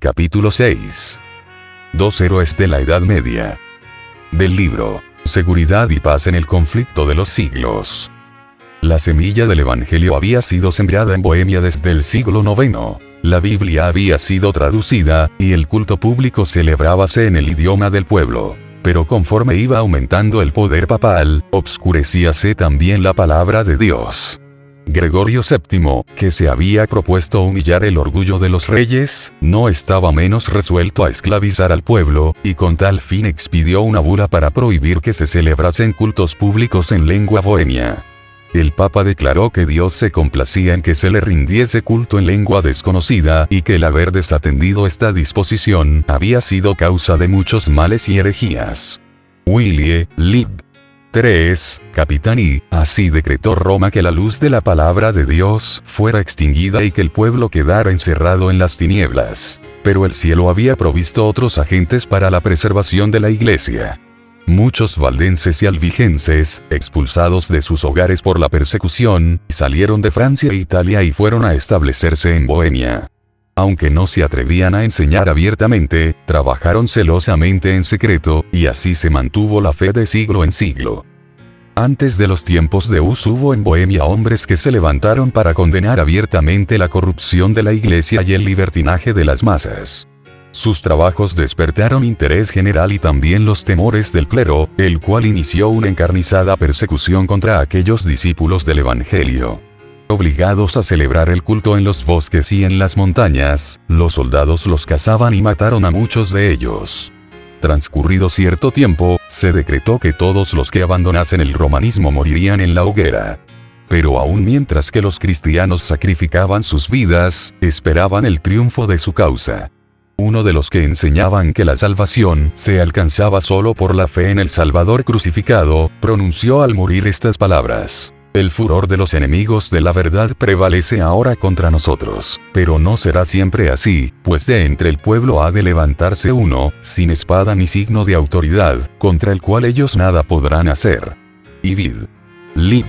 Capítulo 6. Dos héroes de la Edad Media. Del libro Seguridad y paz en el conflicto de los siglos. La semilla del Evangelio había sido sembrada en Bohemia desde el siglo IX. La Biblia había sido traducida, y el culto público celebrábase en el idioma del pueblo. Pero conforme iba aumentando el poder papal, obscurecíase también la palabra de Dios. Gregorio VII, que se había propuesto humillar el orgullo de los reyes, no estaba menos resuelto a esclavizar al pueblo, y con tal fin expidió una bula para prohibir que se celebrasen cultos públicos en lengua bohemia. El Papa declaró que Dios se complacía en que se le rindiese culto en lengua desconocida y que el haber desatendido esta disposición había sido causa de muchos males y herejías. Willie, Lib. 3, Capitani, así decretó Roma que la luz de la palabra de Dios fuera extinguida y que el pueblo quedara encerrado en las tinieblas. Pero el cielo había provisto otros agentes para la preservación de la iglesia. Muchos valdenses y albigenses, expulsados de sus hogares por la persecución, salieron de Francia e Italia y fueron a establecerse en Bohemia. Aunque no se atrevían a enseñar abiertamente, trabajaron celosamente en secreto, y así se mantuvo la fe de siglo en siglo. Antes de los tiempos de Hus hubo en Bohemia hombres que se levantaron para condenar abiertamente la corrupción de la iglesia y el libertinaje de las masas. Sus trabajos despertaron interés general y también los temores del clero, el cual inició una encarnizada persecución contra aquellos discípulos del Evangelio. Obligados a celebrar el culto en los bosques y en las montañas, los soldados los cazaban y mataron a muchos de ellos. Transcurrido cierto tiempo, se decretó que todos los que abandonasen el romanismo morirían en la hoguera. Pero aún mientras que los cristianos sacrificaban sus vidas, esperaban el triunfo de su causa. Uno de los que enseñaban que la salvación se alcanzaba solo por la fe en el Salvador crucificado, pronunció al morir estas palabras: el furor de los enemigos de la verdad prevalece ahora contra nosotros, pero no será siempre así, pues de entre el pueblo ha de levantarse uno, sin espada ni signo de autoridad, contra el cual ellos nada podrán hacer. Y vid. Lib.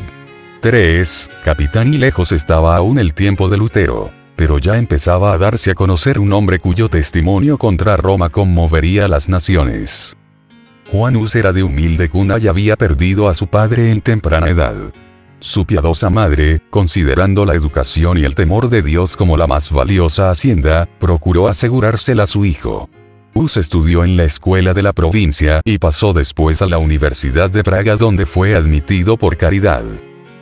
3, Capitani. Lejos estaba aún el tiempo de Lutero, pero ya empezaba a darse a conocer un hombre cuyo testimonio contra Roma conmovería a las naciones. Juan Hus era de humilde cuna y había perdido a su padre en temprana edad. Su piadosa madre, considerando la educación y el temor de Dios como la más valiosa hacienda, procuró asegurársela a su hijo. Hus estudió en la escuela de la provincia y pasó después a la Universidad de Praga, donde fue admitido por caridad.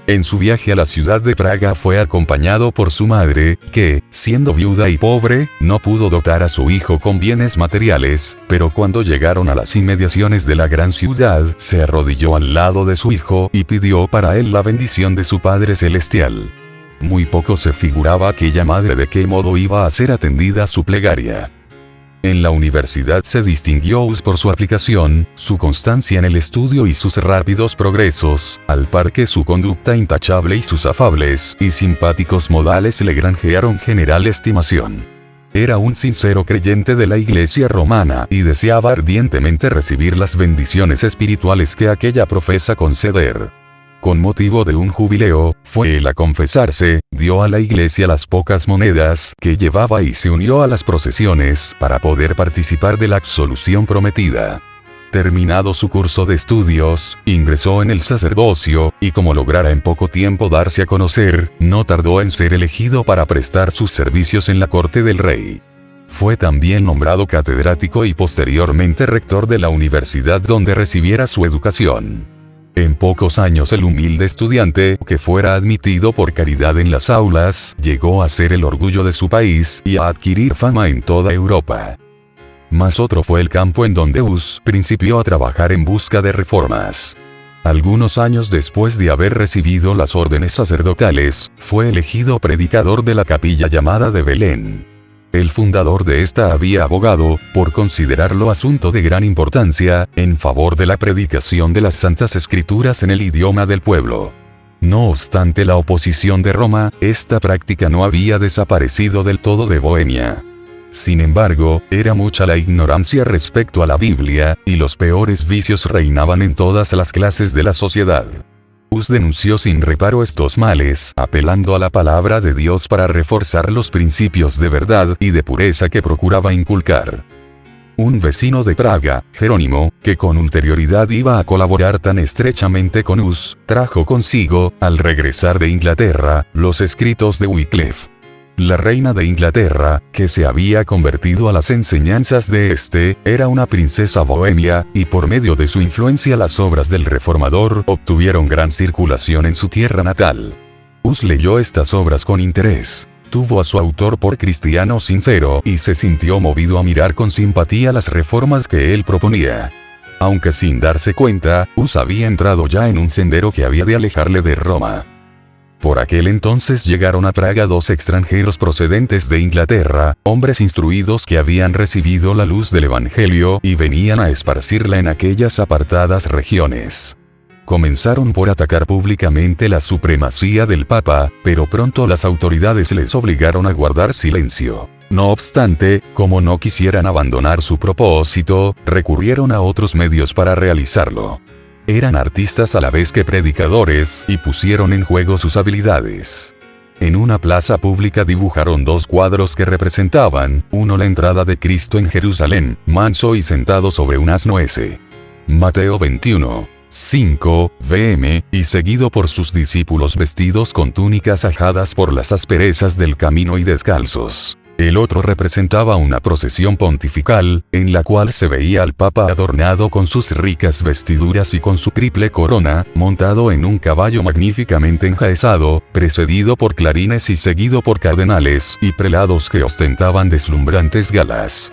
En su viaje a la ciudad de Praga fue acompañado por su madre, que, siendo viuda y pobre, no pudo dotar a su hijo con bienes materiales, pero cuando llegaron a las inmediaciones de la gran ciudad, se arrodilló al lado de su hijo y pidió para él la bendición de su Padre Celestial. Muy poco se figuraba aquella madre de qué modo iba a ser atendida su plegaria. En la universidad se distinguió Hus por su aplicación, su constancia en el estudio y sus rápidos progresos, al par que su conducta intachable y sus afables y simpáticos modales le granjearon general estimación. Era un sincero creyente de la Iglesia romana y deseaba ardientemente recibir las bendiciones espirituales que aquella profesa conceder. Con motivo de un jubileo, fue él a confesarse, dio a la iglesia las pocas monedas que llevaba y se unió a las procesiones para poder participar de la absolución prometida. Terminado su curso de estudios, ingresó en el sacerdocio, y como lograra en poco tiempo darse a conocer, no tardó en ser elegido para prestar sus servicios en la corte del rey. Fue también nombrado catedrático y posteriormente rector de la universidad donde recibiera su educación. En pocos años el humilde estudiante, que fuera admitido por caridad en las aulas, llegó a ser el orgullo de su país y a adquirir fama en toda Europa. Mas otro fue el campo en donde Hus principió a trabajar en busca de reformas. Algunos años después de haber recibido las órdenes sacerdotales, fue elegido predicador de la capilla llamada de Belén. El fundador de esta había abogado, por considerarlo asunto de gran importancia, en favor de la predicación de las Santas Escrituras en el idioma del pueblo. No obstante la oposición de Roma, esta práctica no había desaparecido del todo de Bohemia. Sin embargo, era mucha la ignorancia respecto a la Biblia, y los peores vicios reinaban en todas las clases de la sociedad. Hus denunció sin reparo estos males, apelando a la palabra de Dios para reforzar los principios de verdad y de pureza que procuraba inculcar. Un vecino de Praga, Jerónimo, que con ulterioridad iba a colaborar tan estrechamente con Hus, trajo consigo, al regresar de Inglaterra, los escritos de Wycliffe. La reina de Inglaterra, que se había convertido a las enseñanzas de este, era una princesa bohemia, y por medio de su influencia las obras del reformador obtuvieron gran circulación en su tierra natal. Hus leyó estas obras con interés. Tuvo a su autor por cristiano sincero y se sintió movido a mirar con simpatía las reformas que él proponía. Aunque sin darse cuenta, Hus había entrado ya en un sendero que había de alejarle de Roma. Por aquel entonces llegaron a Praga 2 extranjeros procedentes de Inglaterra, hombres instruidos que habían recibido la luz del Evangelio y venían a esparcirla en aquellas apartadas regiones. Comenzaron por atacar públicamente la supremacía del Papa, pero pronto las autoridades les obligaron a guardar silencio. No obstante, como no quisieran abandonar su propósito, recurrieron a otros medios para realizarlo. Eran artistas a la vez que predicadores y pusieron en juego sus habilidades. En una plaza pública dibujaron 2 cuadros que representaban, uno la entrada de Cristo en Jerusalén, manso y sentado sobre un asno S. Mateo 21:5 vm, y seguido por sus discípulos vestidos con túnicas ajadas por las asperezas del camino y descalzos. El otro representaba una procesión pontifical, en la cual se veía al Papa adornado con sus ricas vestiduras y con su triple corona, montado en un caballo magníficamente enjaezado, precedido por clarines y seguido por cardenales y prelados que ostentaban deslumbrantes galas.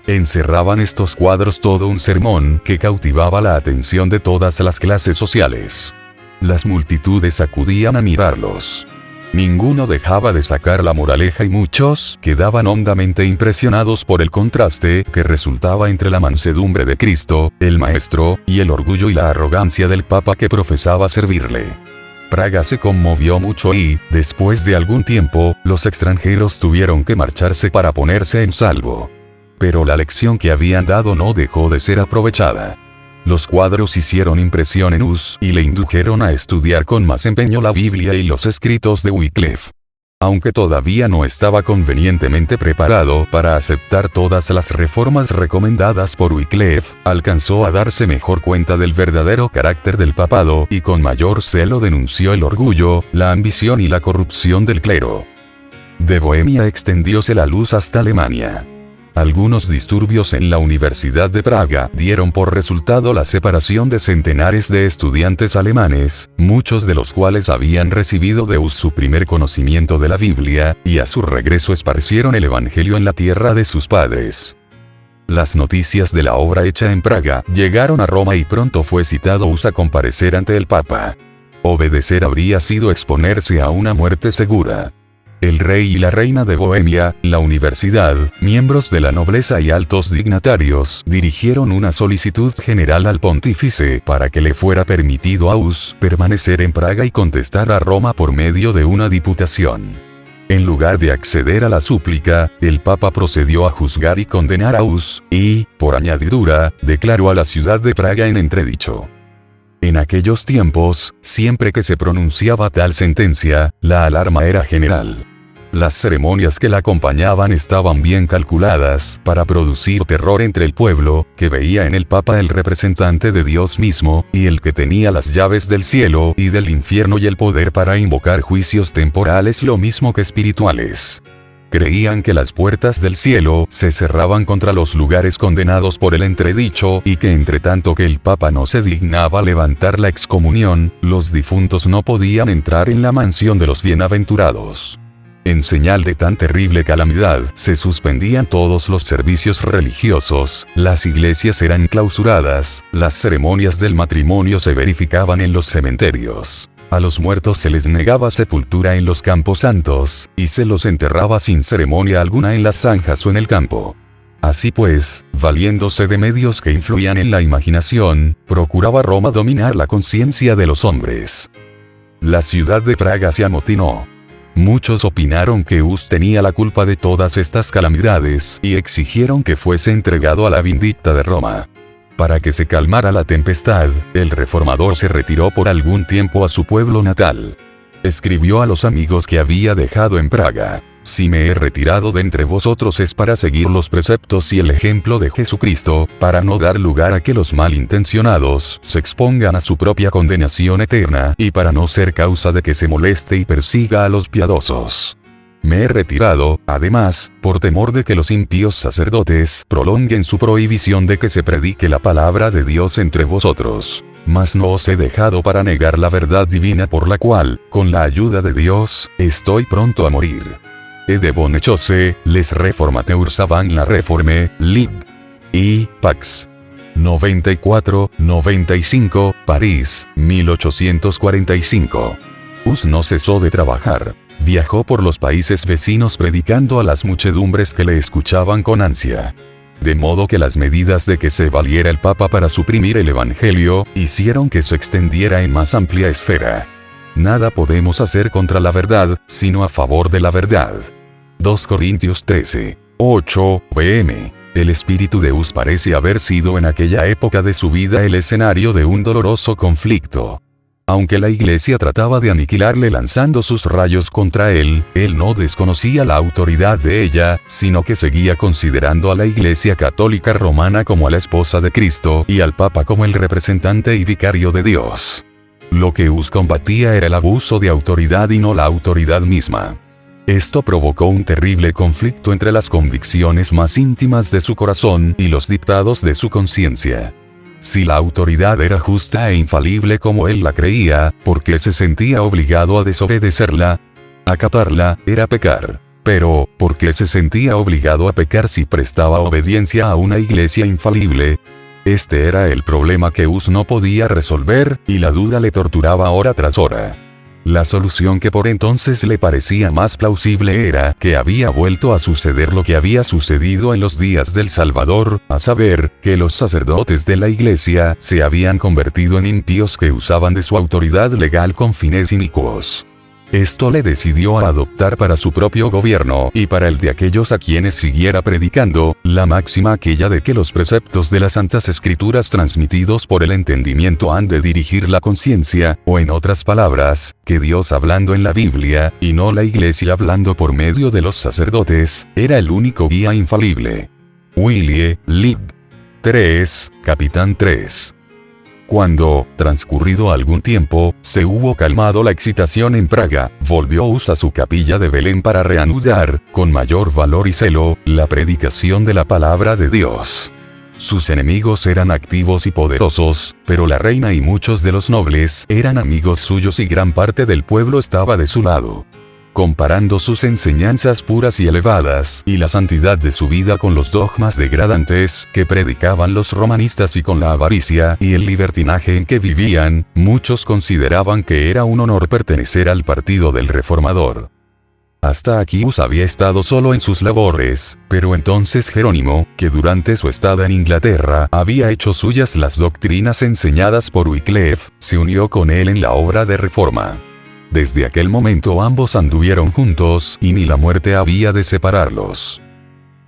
Encerraban estos cuadros todo un sermón que cautivaba la atención de todas las clases sociales. Las multitudes acudían a mirarlos. Ninguno dejaba de sacar la moraleja y muchos quedaban hondamente impresionados por el contraste que resultaba entre la mansedumbre de Cristo, el Maestro, y el orgullo y la arrogancia del Papa que profesaba servirle. Praga se conmovió mucho y, después de algún tiempo, los extranjeros tuvieron que marcharse para ponerse en salvo. Pero la lección que habían dado no dejó de ser aprovechada. Los cuadros hicieron impresión en Hus y le indujeron a estudiar con más empeño la Biblia y los escritos de Wycliffe. Aunque todavía no estaba convenientemente preparado para aceptar todas las reformas recomendadas por Wycliffe, alcanzó a darse mejor cuenta del verdadero carácter del papado y con mayor celo denunció el orgullo, la ambición y la corrupción del clero. De Bohemia extendióse la luz hasta Alemania. Algunos disturbios en la Universidad de Praga dieron por resultado la separación de centenares de estudiantes alemanes, muchos de los cuales habían recibido de Hus su primer conocimiento de la Biblia, y a su regreso esparcieron el Evangelio en la tierra de sus padres. Las noticias de la obra hecha en Praga llegaron a Roma y pronto fue citado Hus a comparecer ante el Papa. Obedecer habría sido exponerse a una muerte segura. El rey y la reina de Bohemia, la universidad, miembros de la nobleza y altos dignatarios, dirigieron una solicitud general al pontífice para que le fuera permitido a Hus permanecer en Praga y contestar a Roma por medio de una diputación. En lugar de acceder a la súplica, el Papa procedió a juzgar y condenar a Hus, y, por añadidura, declaró a la ciudad de Praga en entredicho. En aquellos tiempos, siempre que se pronunciaba tal sentencia, la alarma era general. Las ceremonias que la acompañaban estaban bien calculadas para producir terror entre el pueblo, que veía en el Papa el representante de Dios mismo, y el que tenía las llaves del cielo y del infierno y el poder para invocar juicios temporales lo mismo que espirituales. Creían que las puertas del cielo se cerraban contra los lugares condenados por el entredicho y que entre tanto que el Papa no se dignaba levantar la excomunión, los difuntos no podían entrar en la mansión de los bienaventurados. En señal de tan terrible calamidad, se suspendían todos los servicios religiosos, las iglesias eran clausuradas, las ceremonias del matrimonio se verificaban en los cementerios. A los muertos se les negaba sepultura en los campos santos, y se los enterraba sin ceremonia alguna en las zanjas o en el campo. Así pues, valiéndose de medios que influían en la imaginación, procuraba Roma dominar la conciencia de los hombres. La ciudad de Praga se amotinó. Muchos opinaron que Hus tenía la culpa de todas estas calamidades y exigieron que fuese entregado a la vindicta de Roma. Para que se calmara la tempestad, el reformador se retiró por algún tiempo a su pueblo natal. Escribió a los amigos que había dejado en Praga: si me he retirado de entre vosotros es para seguir los preceptos y el ejemplo de Jesucristo, para no dar lugar a que los malintencionados se expongan a su propia condenación eterna, y para no ser causa de que se moleste y persiga a los piadosos. Me he retirado, además, por temor de que los impíos sacerdotes prolonguen su prohibición de que se predique la palabra de Dios entre vosotros. Mas no os he dejado para negar la verdad divina por la cual, con la ayuda de Dios, estoy pronto a morir. De bonne chose, les reformateurs avant la réforme, lib. I. Pax. 94-95, París, 1845. Hus no cesó de trabajar. Viajó por los países vecinos predicando a las muchedumbres que le escuchaban con ansia. De modo que las medidas de que se valiera el Papa para suprimir el Evangelio, hicieron que se extendiera en más amplia esfera. Nada podemos hacer contra la verdad, sino a favor de la verdad. 2 Corintios 13. 8 pm. El espíritu de Hus parece haber sido en aquella época de su vida el escenario de un doloroso conflicto. Aunque la Iglesia trataba de aniquilarle lanzando sus rayos contra él no desconocía la autoridad de ella, sino que seguía considerando a la Iglesia Católica Romana como a la esposa de Cristo y al Papa como el representante y vicario de Dios. Lo que Hus combatía era el abuso de autoridad y no la autoridad misma. Esto provocó un terrible conflicto entre las convicciones más íntimas de su corazón y los dictados de su conciencia. Si la autoridad era justa e infalible como él la creía, ¿por qué se sentía obligado a desobedecerla? Acatarla era pecar. Pero, ¿por qué se sentía obligado a pecar si prestaba obediencia a una iglesia infalible? Este era el problema que Hus no podía resolver, y la duda le torturaba hora tras hora. La solución que por entonces le parecía más plausible era que había vuelto a suceder lo que había sucedido en los días del Salvador, a saber, que los sacerdotes de la Iglesia se habían convertido en impíos que usaban de su autoridad legal con fines inicuos. Esto le decidió a adoptar para su propio gobierno y para el de aquellos a quienes siguiera predicando, la máxima aquella de que los preceptos de las Santas Escrituras transmitidos por el entendimiento han de dirigir la conciencia, o en otras palabras, que Dios hablando en la Biblia, y no la Iglesia hablando por medio de los sacerdotes, era el único guía infalible. Willie, Lib. 3, Capitán 3. Cuando, transcurrido algún tiempo, se hubo calmado la excitación en Praga, volvió Hus a su capilla de Belén para reanudar, con mayor valor y celo, la predicación de la palabra de Dios. Sus enemigos eran activos y poderosos, pero la reina y muchos de los nobles eran amigos suyos y gran parte del pueblo estaba de su lado. Comparando sus enseñanzas puras y elevadas, y la santidad de su vida con los dogmas degradantes que predicaban los romanistas y con la avaricia y el libertinaje en que vivían, muchos consideraban que era un honor pertenecer al partido del reformador. Hasta aquí Hus había estado solo en sus labores, pero entonces Jerónimo, que durante su estada en Inglaterra había hecho suyas las doctrinas enseñadas por Wycliffe, se unió con él en la obra de reforma. Desde aquel momento ambos anduvieron juntos, y ni la muerte había de separarlos.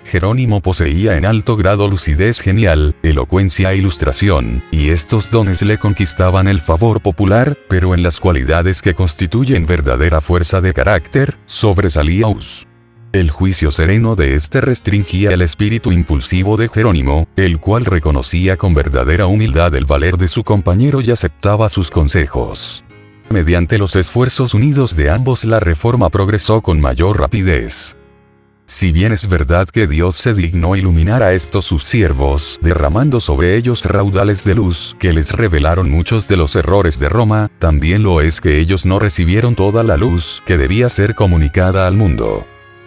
Jerónimo poseía en alto grado lucidez genial, elocuencia e ilustración, y estos dones le conquistaban el favor popular, pero en las cualidades que constituyen verdadera fuerza de carácter, sobresalía Hus. El juicio sereno de este restringía el espíritu impulsivo de Jerónimo, el cual reconocía con verdadera humildad el valer de su compañero y aceptaba sus consejos. Mediante los esfuerzos unidos de ambos la reforma progresó con mayor rapidez. Si bien es verdad que Dios se dignó iluminar a estos sus siervos, derramando sobre ellos raudales de luz que les revelaron muchos de los errores de Roma, también lo es que ellos no recibieron toda la luz que debía ser comunicada al mundo.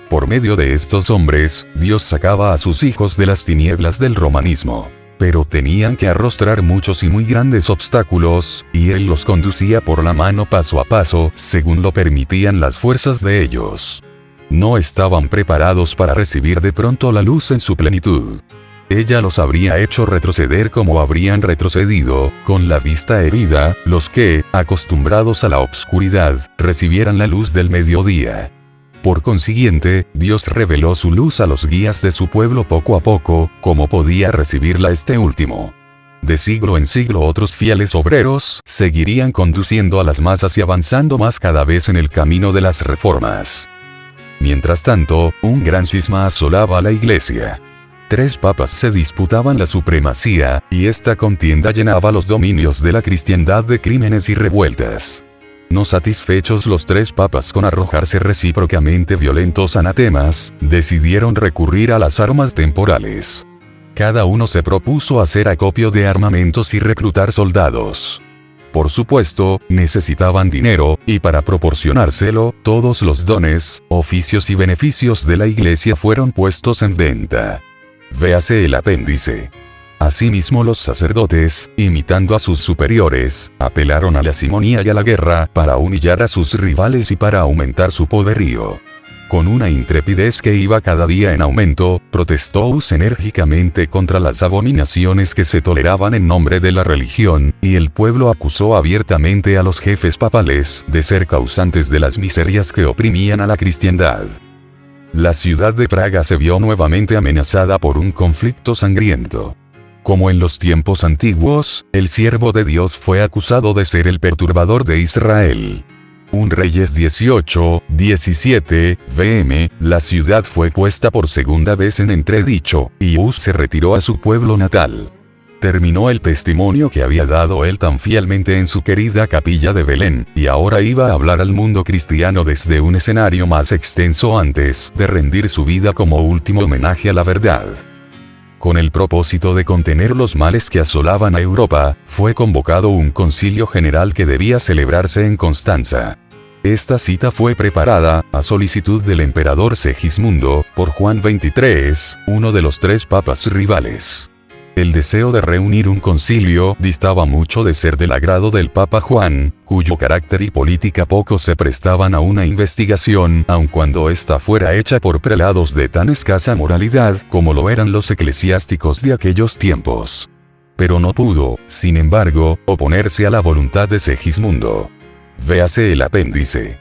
Por medio de estos hombres, Dios sacaba a sus hijos de las tinieblas del romanismo. Pero tenían que arrostrar muchos y muy grandes obstáculos, y él los conducía por la mano paso a paso, según lo permitían las fuerzas de ellos. No estaban preparados para recibir de pronto la luz en su plenitud. Ella los habría hecho retroceder como habrían retrocedido, con la vista herida, los que, acostumbrados a la obscuridad, recibieran la luz del mediodía. Por consiguiente, Dios reveló su luz a los guías de su pueblo poco a poco, como podía recibirla este último. De siglo en siglo otros fieles obreros seguirían conduciendo a las masas y avanzando más cada vez en el camino de las reformas. Mientras tanto, un gran cisma asolaba a la Iglesia. 3 papas se disputaban la supremacía, y esta contienda llenaba los dominios de la cristiandad de crímenes y revueltas. No satisfechos los 3 papas con arrojarse recíprocamente violentos anatemas, decidieron recurrir a las armas temporales. Cada uno se propuso hacer acopio de armamentos y reclutar soldados. Por supuesto, necesitaban dinero, y para proporcionárselo, todos los dones, oficios y beneficios de la Iglesia fueron puestos en venta. Véase el apéndice. Asimismo los sacerdotes, imitando a sus superiores, apelaron a la simonía y a la guerra, para humillar a sus rivales y para aumentar su poderío. Con una intrepidez que iba cada día en aumento, protestó Hus enérgicamente contra las abominaciones que se toleraban en nombre de la religión, y el pueblo acusó abiertamente a los jefes papales de ser causantes de las miserias que oprimían a la cristiandad. La ciudad de Praga se vio nuevamente amenazada por un conflicto sangriento. Como en los tiempos antiguos, el siervo de Dios fue acusado de ser el perturbador de Israel. Un Reyes 18, 17, vm, la ciudad fue puesta por segunda vez en entredicho, y Hus se retiró a su pueblo natal. Terminó el testimonio que había dado él tan fielmente en su querida capilla de Belén, y ahora iba a hablar al mundo cristiano desde un escenario más extenso antes de rendir su vida como último homenaje a la verdad. Con el propósito de contener los males que asolaban a Europa, fue convocado un concilio general que debía celebrarse en Constanza. Esta cita fue preparada, a solicitud del emperador Segismundo, por Juan XXIII, uno de los 3 papas rivales. El deseo de reunir un concilio distaba mucho de ser del agrado del Papa Juan, cuyo carácter y política poco se prestaban a una investigación, aun cuando ésta fuera hecha por prelados de tan escasa moralidad como lo eran los eclesiásticos de aquellos tiempos. Pero no pudo, sin embargo, oponerse a la voluntad de Segismundo. Véase el apéndice.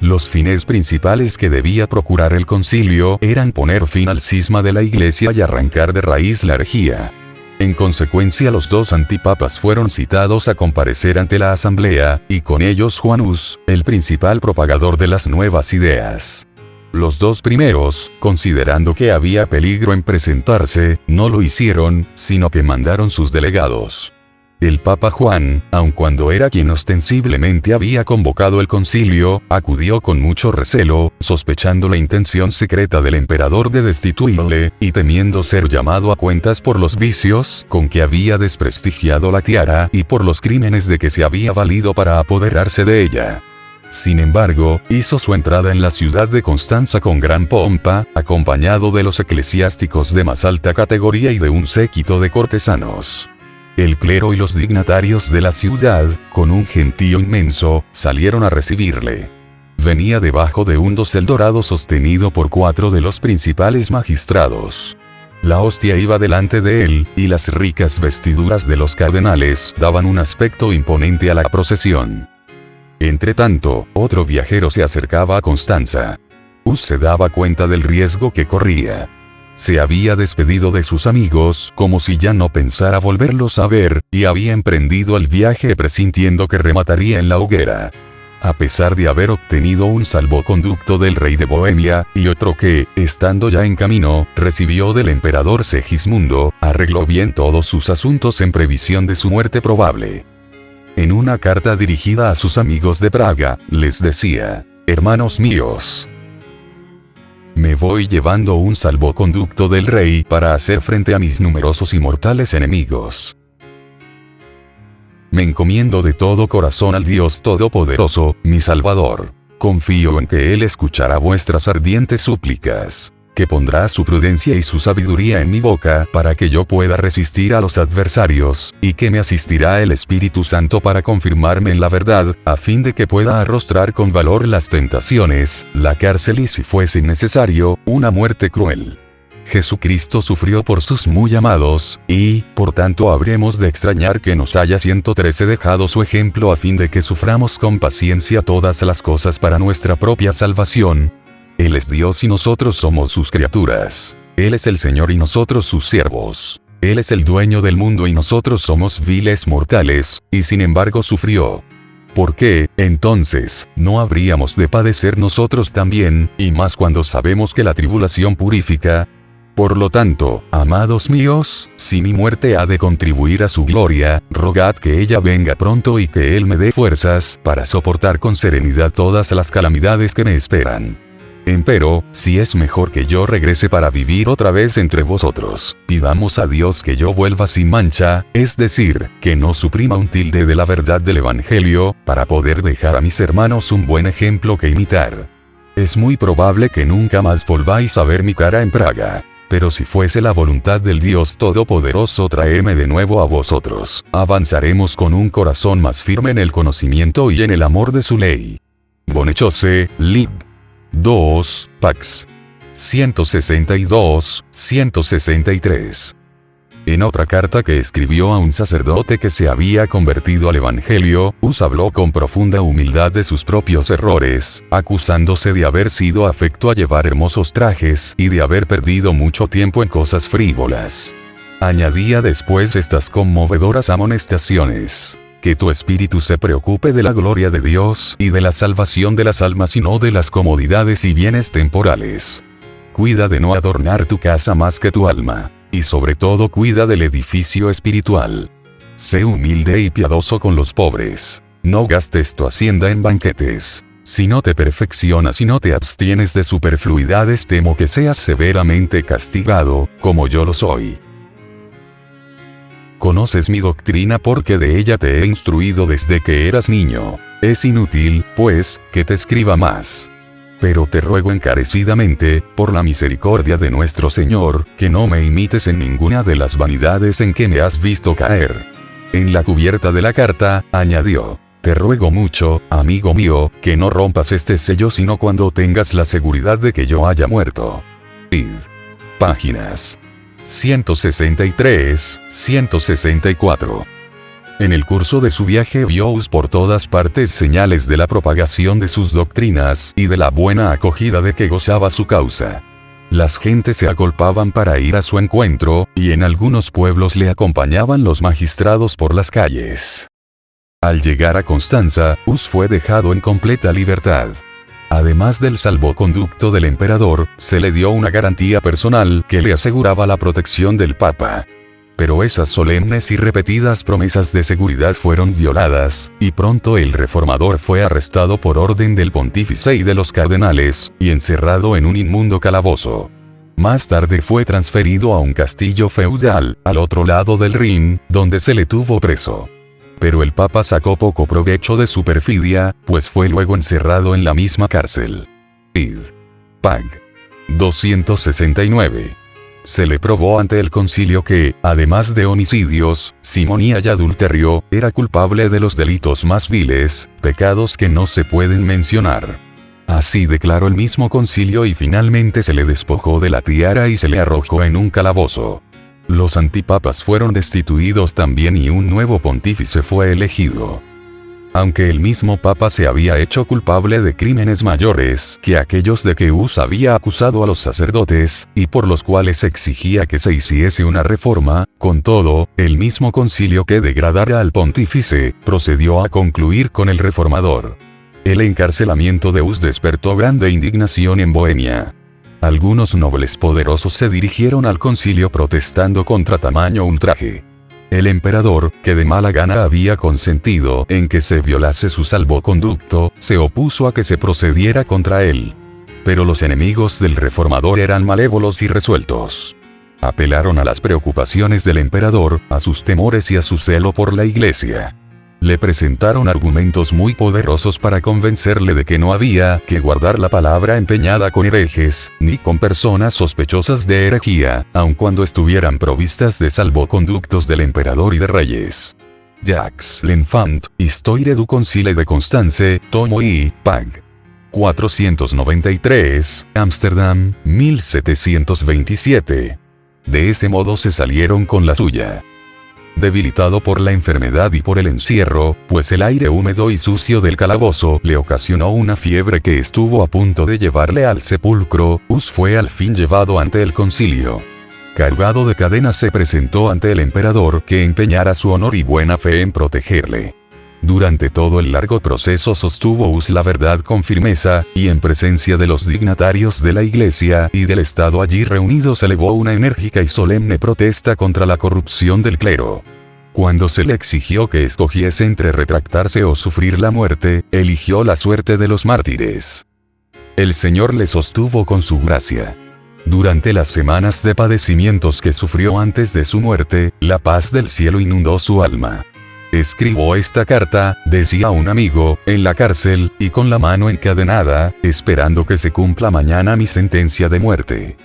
Los fines principales que debía procurar el concilio eran poner fin al cisma de la Iglesia y arrancar de raíz la herejía. En consecuencia, los 2 antipapas fueron citados a comparecer ante la asamblea, y con ellos Juan Hus, el principal propagador de las nuevas ideas. Los 2 primeros, considerando que había peligro en presentarse, no lo hicieron, sino que mandaron sus delegados. El Papa Juan, aun cuando era quien ostensiblemente había convocado el concilio, acudió con mucho recelo, sospechando la intención secreta del emperador de destituirle, y temiendo ser llamado a cuentas por los vicios con que había desprestigiado la tiara y por los crímenes de que se había valido para apoderarse de ella. Sin embargo, hizo su entrada en la ciudad de Constanza con gran pompa, acompañado de los eclesiásticos de más alta categoría y de un séquito de cortesanos. El clero y los dignatarios de la ciudad, con un gentío inmenso, salieron a recibirle. Venía debajo de un dosel dorado sostenido por 4 de los principales magistrados. La hostia iba delante de él, y las ricas vestiduras de los cardenales daban un aspecto imponente a la procesión. Entretanto, otro viajero se acercaba a Constanza. Hus se daba cuenta del riesgo que corría. Se había despedido de sus amigos como si ya no pensara volverlos a ver, y había emprendido el viaje presintiendo que remataría en la hoguera. A pesar de haber obtenido un salvoconducto del rey de Bohemia, y otro que, estando ya en camino, recibió del emperador Segismundo, arregló bien todos sus asuntos en previsión de su muerte probable. En una carta dirigida a sus amigos de Praga, les decía: «Hermanos míos, me voy llevando un salvoconducto del rey para hacer frente a mis numerosos y mortales enemigos. Me encomiendo de todo corazón al Dios Todopoderoso, mi Salvador. Confío en que Él escuchará vuestras ardientes súplicas, que pondrá su prudencia y su sabiduría en mi boca para que yo pueda resistir a los adversarios, y que me asistirá el Espíritu Santo para confirmarme en la verdad, a fin de que pueda arrostrar con valor las tentaciones, la cárcel y si fuese necesario, una muerte cruel. Jesucristo sufrió por sus muy amados, y, por tanto habremos de extrañar que nos haya 113 dejado su ejemplo a fin de que suframos con paciencia todas las cosas para nuestra propia salvación. Él es Dios y nosotros somos sus criaturas. Él es el Señor y nosotros sus siervos. Él es el dueño del mundo y nosotros somos viles mortales, y sin embargo sufrió. ¿Por qué, entonces, no habríamos de padecer nosotros también, y más cuando sabemos que la tribulación purifica? Por lo tanto, amados míos, si mi muerte ha de contribuir a su gloria, rogad que ella venga pronto y que Él me dé fuerzas para soportar con serenidad todas las calamidades que me esperan. Empero, si es mejor que yo regrese para vivir otra vez entre vosotros, pidamos a Dios que yo vuelva sin mancha, es decir, que no suprima un tilde de la verdad del Evangelio, para poder dejar a mis hermanos un buen ejemplo que imitar. Es muy probable que nunca más volváis a ver mi cara en Praga. Pero si fuese la voluntad del Dios Todopoderoso traerme de nuevo a vosotros, avanzaremos con un corazón más firme en el conocimiento y en el amor de su ley. Bonechose, Lib. 2, Pax. 162-163. En otra carta que escribió a un sacerdote que se había convertido al Evangelio, Hus habló con profunda humildad de sus propios errores, acusándose de haber sido afecto a llevar hermosos trajes y de haber perdido mucho tiempo en cosas frívolas. Añadía después estas conmovedoras amonestaciones: que tu espíritu se preocupe de la gloria de Dios y de la salvación de las almas y no de las comodidades y bienes temporales. Cuida de no adornar tu casa más que tu alma. Y sobre todo cuida del edificio espiritual. Sé humilde y piadoso con los pobres. No gastes tu hacienda en banquetes. Si no te perfeccionas y no te abstienes de superfluidades, temo que seas severamente castigado, como yo lo soy. Conoces mi doctrina porque de ella te he instruido desde que eras niño. Es inútil, pues, que te escriba más. Pero te ruego encarecidamente, por la misericordia de nuestro Señor, que no me imites en ninguna de las vanidades en que me has visto caer. En la cubierta de la carta, añadió: te ruego mucho, amigo mío, que no rompas este sello sino cuando tengas la seguridad de que yo haya muerto. Id. Páginas 163-164. En el curso de su viaje vio Hus por todas partes señales de la propagación de sus doctrinas y de la buena acogida de que gozaba su causa. Las gentes se agolpaban para ir a su encuentro, y en algunos pueblos le acompañaban los magistrados por las calles. Al llegar a Constanza, Hus fue dejado en completa libertad. Además del salvoconducto del emperador, se le dio una garantía personal que le aseguraba la protección del Papa. Pero esas solemnes y repetidas promesas de seguridad fueron violadas, y pronto el reformador fue arrestado por orden del pontífice y de los cardenales, y encerrado en un inmundo calabozo. Más tarde fue transferido a un castillo feudal, al otro lado del Rin, donde se le tuvo preso. Pero el Papa sacó poco provecho de su perfidia, pues fue luego encerrado en la misma cárcel. Id. Pag. 269. Se le probó ante el concilio que, además de homicidios, simonía y adulterio, era culpable de los delitos más viles, pecados que no se pueden mencionar. Así declaró el mismo concilio y finalmente se le despojó de la tiara y se le arrojó en un calabozo. Los antipapas fueron destituidos también y un nuevo pontífice fue elegido. Aunque el mismo Papa se había hecho culpable de crímenes mayores que aquellos de que Hus había acusado a los sacerdotes, y por los cuales exigía que se hiciese una reforma, con todo, el mismo concilio que degradara al pontífice, procedió a concluir con el reformador. El encarcelamiento de Hus despertó grande indignación en Bohemia. Algunos nobles poderosos se dirigieron al concilio protestando contra tamaño ultraje. El emperador, que de mala gana había consentido en que se violase su salvoconducto, se opuso a que se procediera contra él. Pero los enemigos del reformador eran malévolos y resueltos. Apelaron a las preocupaciones del emperador, a sus temores y a su celo por la Iglesia. Le presentaron argumentos muy poderosos para convencerle de que no había que guardar la palabra empeñada con herejes, ni con personas sospechosas de herejía, aun cuando estuvieran provistas de salvoconductos del emperador y de reyes. Jacques L'Enfant, Histoire du Concile de Constance, tomo I, Pag. 493, Ámsterdam, 1727. De ese modo se salieron con la suya. Debilitado por la enfermedad y por el encierro, pues el aire húmedo y sucio del calabozo le ocasionó una fiebre que estuvo a punto de llevarle al sepulcro, Hus fue al fin llevado ante el concilio. cargado de cadenas se presentó ante el emperador que empeñara su honor y buena fe en protegerle. Durante todo el largo proceso sostuvo Hus la verdad con firmeza, y en presencia de los dignatarios de la Iglesia y del Estado allí reunidos elevó una enérgica y solemne protesta contra la corrupción del clero. Cuando se le exigió que escogiese entre retractarse o sufrir la muerte, eligió la suerte de los mártires. El Señor le sostuvo con su gracia. Durante las semanas de padecimientos que sufrió antes de su muerte, la paz del cielo inundó su alma. Escribo esta carta, decía un amigo, en la cárcel, y con la mano encadenada, esperando que se cumpla mañana mi sentencia de muerte.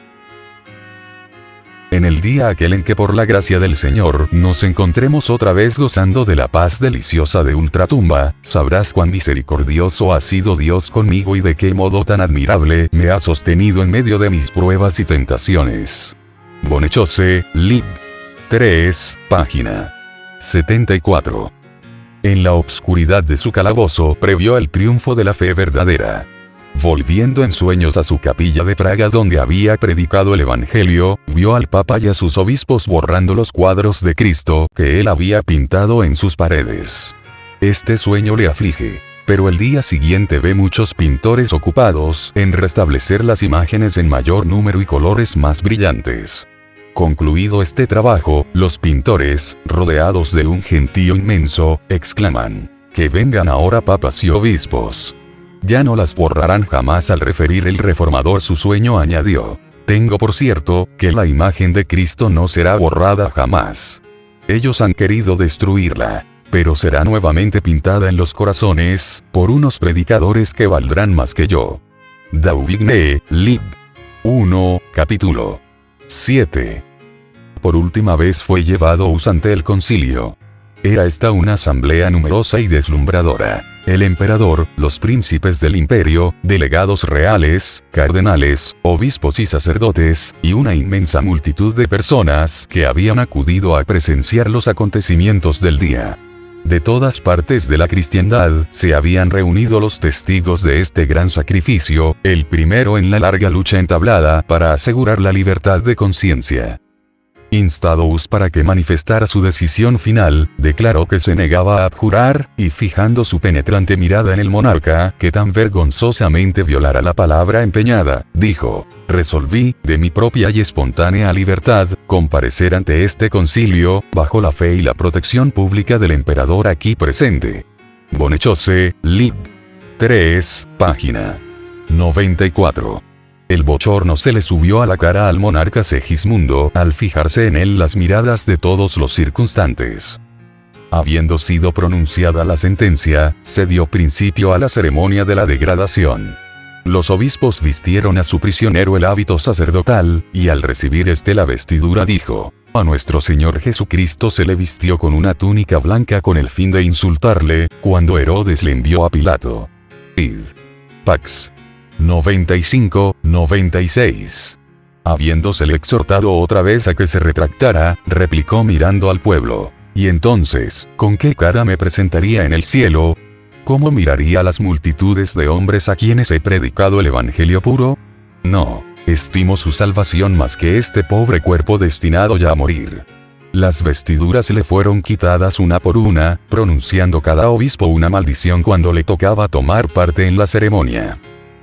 En el día aquel en que por la gracia del Señor nos encontremos otra vez gozando de la paz deliciosa de ultratumba, sabrás cuán misericordioso ha sido Dios conmigo y de qué modo tan admirable me ha sostenido en medio de mis pruebas y tentaciones. Bonechose, lib. 3, página 74. En la obscuridad de su calabozo previó el triunfo de la fe verdadera. Volviendo en sueños a su capilla de Praga donde había predicado el Evangelio, vio al Papa y a sus obispos borrando los cuadros de Cristo que él había pintado en sus paredes. Este sueño le aflige, pero el día siguiente ve muchos pintores ocupados en restablecer las imágenes en mayor número y colores más brillantes. Concluido este trabajo, los pintores, rodeados de un gentío inmenso, exclaman: «Que vengan ahora papas y obispos». Ya no las borrarán jamás. Al referir el reformador su sueño añadió: «Tengo por cierto, que la imagen de Cristo no será borrada jamás. Ellos han querido destruirla, pero será nuevamente pintada en los corazones, por unos predicadores que valdrán más que yo». Dauvigné, lib. 1, capítulo 7. Por última vez fue llevado Hus ante el concilio. Era esta una asamblea numerosa y deslumbradora. El emperador, los príncipes del imperio, delegados reales, cardenales, obispos y sacerdotes, y una inmensa multitud de personas que habían acudido a presenciar los acontecimientos del día. De todas partes de la cristiandad se habían reunido los testigos de este gran sacrificio, el primero en la larga lucha entablada para asegurar la libertad de conciencia. Instado Hus para que manifestara su decisión final, declaró que se negaba a abjurar, y fijando su penetrante mirada en el monarca, que tan vergonzosamente violara la palabra empeñada, dijo: «Resolví, de mi propia y espontánea libertad, comparecer ante este concilio, bajo la fe y la protección pública del emperador aquí presente». Bonechose, lib. 3, página 94. El bochorno se le subió a la cara al monarca Segismundo al fijarse en él las miradas de todos los circunstantes. Habiendo sido pronunciada la sentencia, se dio principio a la ceremonia de la degradación. Los obispos vistieron a su prisionero el hábito sacerdotal, y al recibir la vestidura dijo: «A nuestro Señor Jesucristo se le vistió con una túnica blanca con el fin de insultarle, cuando Herodes le envió a Pilato». Id. Pax 95-96. Habiéndosele exhortado otra vez a que se retractara, replicó mirando al pueblo: «¿Y entonces, con qué cara me presentaría en el cielo? ¿Cómo miraría a las multitudes de hombres a quienes he predicado el Evangelio puro? No, estimo su salvación más que este pobre cuerpo destinado ya a morir». Las vestiduras le fueron quitadas una por una, pronunciando cada obispo una maldición cuando le tocaba tomar parte en la ceremonia.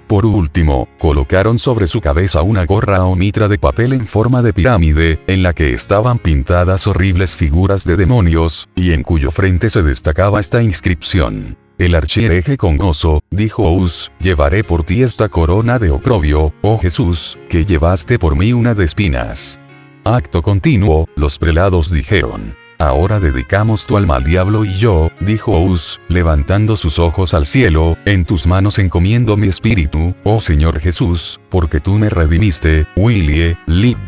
Por último, colocaron sobre su cabeza una gorra o mitra de papel en forma de pirámide, en la que estaban pintadas horribles figuras de demonios, y en cuyo frente se destacaba esta inscripción: «El archihereje con gozo, dijo Hus, llevaré por ti esta corona de oprobio, oh Jesús, que llevaste por mí una de espinas». Acto continuo, los prelados dijeron: «Ahora dedicamos tu alma al diablo y yo», dijo Hus, levantando sus ojos al cielo, «en tus manos encomiendo mi espíritu, oh Señor Jesús, porque tú me redimiste». Willie, lib.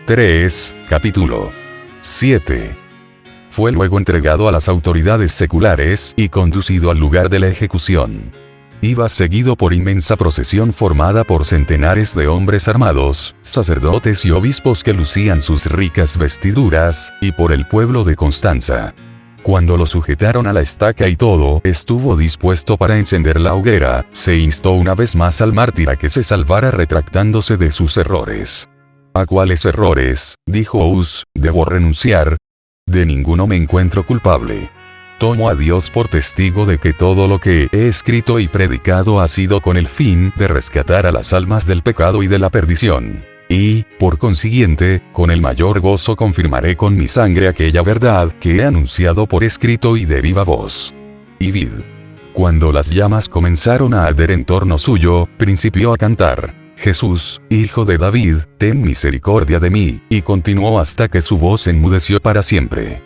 3, capítulo 7. Fue luego entregado a las autoridades seculares y conducido al lugar de la ejecución. Iba seguido por inmensa procesión formada por centenares de hombres armados, sacerdotes y obispos que lucían sus ricas vestiduras, y por el pueblo de Constanza. Cuando lo sujetaron a la estaca y todo estuvo dispuesto para encender la hoguera, se instó una vez más al mártir a que se salvara retractándose de sus errores. ¿A cuáles errores, dijo Us, debo renunciar? De ninguno me encuentro culpable. Tomo a Dios por testigo de que todo lo que he escrito y predicado ha sido con el fin de rescatar a las almas del pecado y de la perdición. Y, por consiguiente, con el mayor gozo confirmaré con mi sangre aquella verdad que he anunciado por escrito y de viva voz. Y vid. Cuando las llamas comenzaron a arder en torno suyo, principió a cantar: Jesús, Hijo de David, ten misericordia de mí, y continuó hasta que su voz enmudeció para siempre.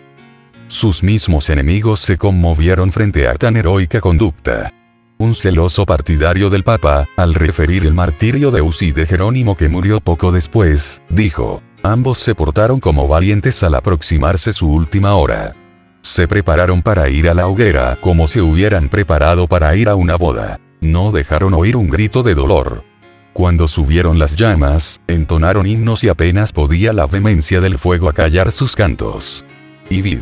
Sus mismos enemigos se conmovieron frente a tan heroica conducta. Un celoso partidario del Papa, al referir el martirio de Us y de Jerónimo que murió poco después, dijo: ambos se portaron como valientes al aproximarse su última hora. Se prepararon para ir a la hoguera como se hubieran preparado para ir a una boda. No dejaron oír un grito de dolor. Cuando subieron las llamas, entonaron himnos y apenas podía la vehemencia del fuego acallar sus cantos. Y vid.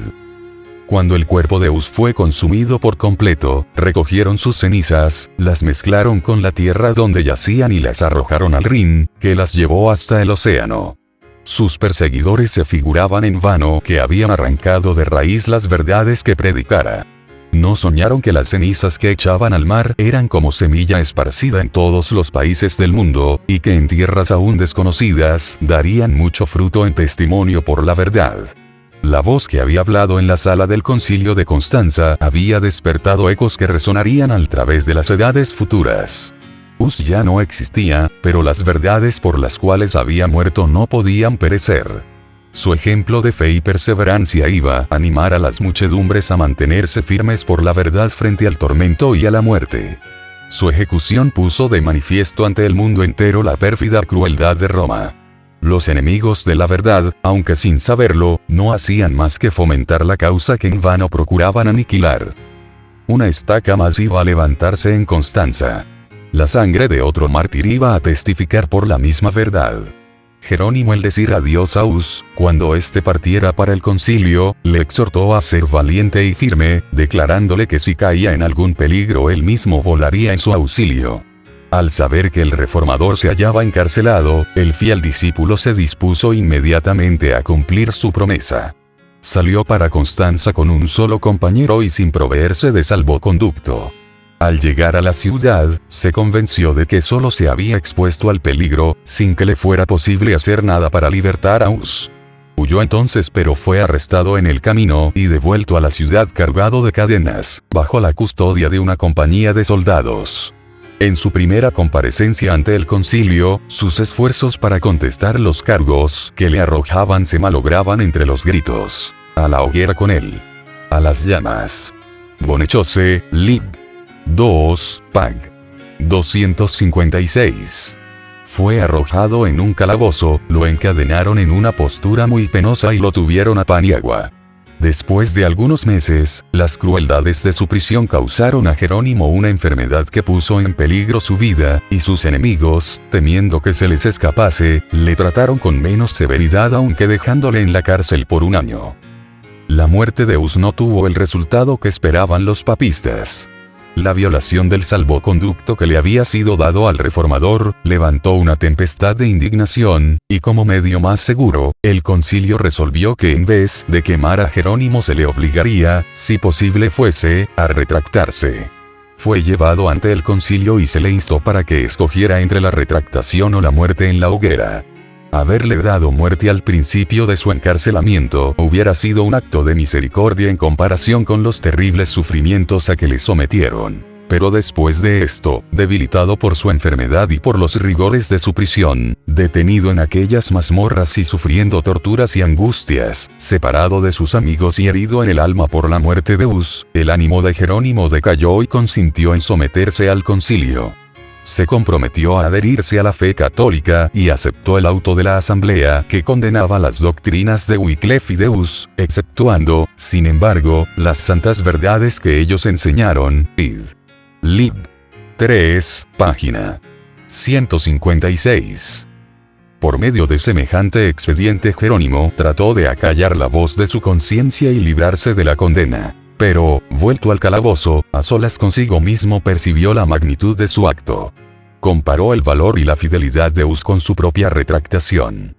Cuando el cuerpo de Us fue consumido por completo, recogieron sus cenizas, las mezclaron con la tierra donde yacían y las arrojaron al Rin, que las llevó hasta el océano. Sus perseguidores se figuraban en vano que habían arrancado de raíz las verdades que predicara. No soñaron que las cenizas que echaban al mar eran como semilla esparcida en todos los países del mundo, y que en tierras aún desconocidas darían mucho fruto en testimonio por la verdad. La voz que había hablado en la sala del concilio de Constanza había despertado ecos que resonarían a través de las edades futuras. Us ya no existía, pero las verdades por las cuales había muerto no podían perecer. Su ejemplo de fe y perseverancia iba a animar a las muchedumbres a mantenerse firmes por la verdad frente al tormento y a la muerte. Su ejecución puso de manifiesto ante el mundo entero la pérfida crueldad de Roma. Los enemigos de la verdad, aunque sin saberlo, no hacían más que fomentar la causa que en vano procuraban aniquilar. Una estaca más iba a levantarse en Constanza. La sangre de otro mártir iba a testificar por la misma verdad. Jerónimo, al decir adiós a Us, cuando éste partiera para el concilio, le exhortó a ser valiente y firme, declarándole que si caía en algún peligro él mismo volaría en su auxilio. Al saber que el reformador se hallaba encarcelado, el fiel discípulo se dispuso inmediatamente a cumplir su promesa. Salió para Constanza con un solo compañero y sin proveerse de salvoconducto. Al llegar a la ciudad, se convenció de que solo se había expuesto al peligro, sin que le fuera posible hacer nada para libertar a Us. Huyó entonces, pero fue arrestado en el camino y devuelto a la ciudad cargado de cadenas, bajo la custodia de una compañía de soldados. En su primera comparecencia ante el concilio, sus esfuerzos para contestar los cargos que le arrojaban se malograban entre los gritos: a la hoguera con él. A las llamas. Bonechose, Lib. 2, Pag. 256. Fue arrojado en un calabozo, lo encadenaron en una postura muy penosa y lo tuvieron a pan y agua. Después de algunos meses, las crueldades de su prisión causaron a Jerónimo una enfermedad que puso en peligro su vida, y sus enemigos, temiendo que se les escapase, le trataron con menos severidad aunque dejándole en la cárcel por un año. La muerte de Us no tuvo el resultado que esperaban los papistas. La violación del salvoconducto que le había sido dado al reformador, levantó una tempestad de indignación, y como medio más seguro, el concilio resolvió que en vez de quemar a Jerónimo se le obligaría, si posible fuese, a retractarse. Fue llevado ante el concilio y se le instó para que escogiera entre la retractación o la muerte en la hoguera. Haberle dado muerte al principio de su encarcelamiento hubiera sido un acto de misericordia en comparación con los terribles sufrimientos a que le sometieron. Pero después de esto, debilitado por su enfermedad y por los rigores de su prisión, detenido en aquellas mazmorras y sufriendo torturas y angustias, separado de sus amigos y herido en el alma por la muerte de Us, el ánimo de Jerónimo decayó y consintió en someterse al concilio. Se comprometió a adherirse a la fe católica y aceptó el auto de la asamblea que condenaba las doctrinas de Wycliffe y de Hus, exceptuando, sin embargo, las santas verdades que ellos enseñaron. Id. Lib. 3, página 156. Por medio de semejante expediente Jerónimo trató de acallar la voz de su conciencia y librarse de la condena. Pero, vuelto al calabozo, a solas consigo mismo percibió la magnitud de su acto. Comparó el valor y la fidelidad de Hus con su propia retractación.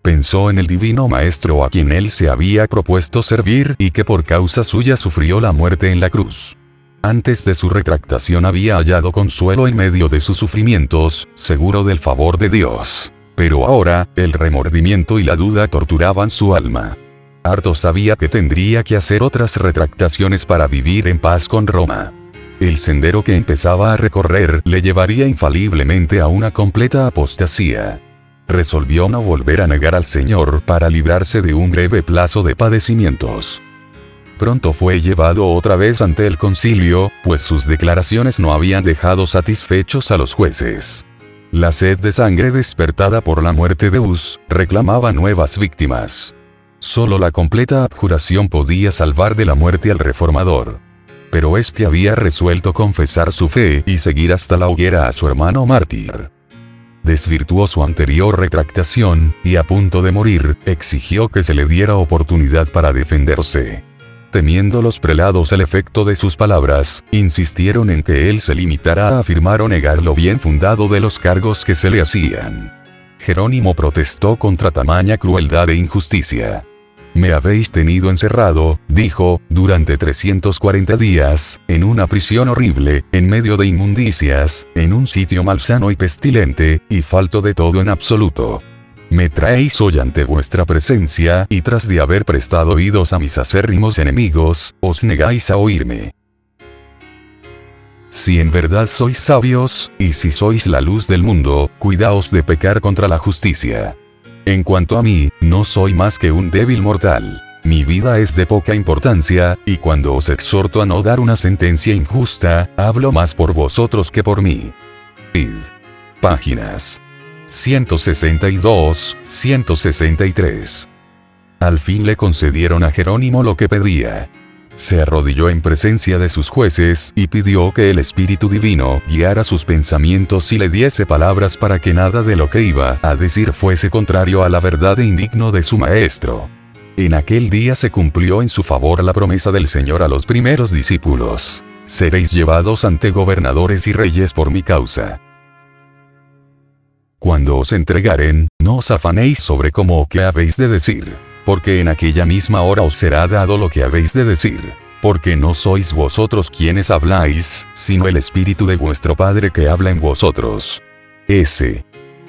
Pensó en el divino maestro a quien él se había propuesto servir y que por causa suya sufrió la muerte en la cruz. Antes de su retractación había hallado consuelo en medio de sus sufrimientos, seguro del favor de Dios. Pero ahora, el remordimiento y la duda torturaban su alma. Harto sabía que tendría que hacer otras retractaciones para vivir en paz con Roma. El sendero que empezaba a recorrer le llevaría infaliblemente a una completa apostasía. Resolvió no volver a negar al Señor para librarse de un breve plazo de padecimientos. Pronto fue llevado otra vez ante el concilio, pues sus declaraciones no habían dejado satisfechos a los jueces. La sed de sangre despertada por la muerte de Hus reclamaba nuevas víctimas. Solo la completa abjuración podía salvar de la muerte al reformador. Pero éste había resuelto confesar su fe y seguir hasta la hoguera a su hermano mártir. Desvirtuó su anterior retractación, y a punto de morir, exigió que se le diera oportunidad para defenderse. Temiendo los prelados el efecto de sus palabras, insistieron en que él se limitara a afirmar o negar lo bien fundado de los cargos que se le hacían. Jerónimo protestó contra tamaña crueldad e injusticia. Me habéis tenido encerrado, dijo, durante 340 días, en una prisión horrible, en medio de inmundicias, en un sitio malsano y pestilente, y falto de todo en absoluto. Me traéis hoy ante vuestra presencia, y tras de haber prestado oídos a mis acérrimos enemigos, os negáis a oírme. Si en verdad sois sabios, y si sois la luz del mundo, cuidaos de pecar contra la justicia. En cuanto a mí, no soy más que un débil mortal. Mi vida es de poca importancia, y cuando os exhorto a no dar una sentencia injusta, hablo más por vosotros que por mí. Id. Páginas 162, 163. Al fin le concedieron a Jerónimo lo que pedía. Se arrodilló en presencia de sus jueces y pidió que el Espíritu Divino guiara sus pensamientos y le diese palabras para que nada de lo que iba a decir fuese contrario a la verdad e indigno de su maestro. En aquel día se cumplió en su favor la promesa del Señor a los primeros discípulos: seréis llevados ante gobernadores y reyes por mi causa. Cuando os entregaren, no os afanéis sobre cómo o qué habéis de decir, porque en aquella misma hora os será dado lo que habéis de decir, porque no sois vosotros quienes habláis, sino el Espíritu de vuestro Padre que habla en vosotros. S.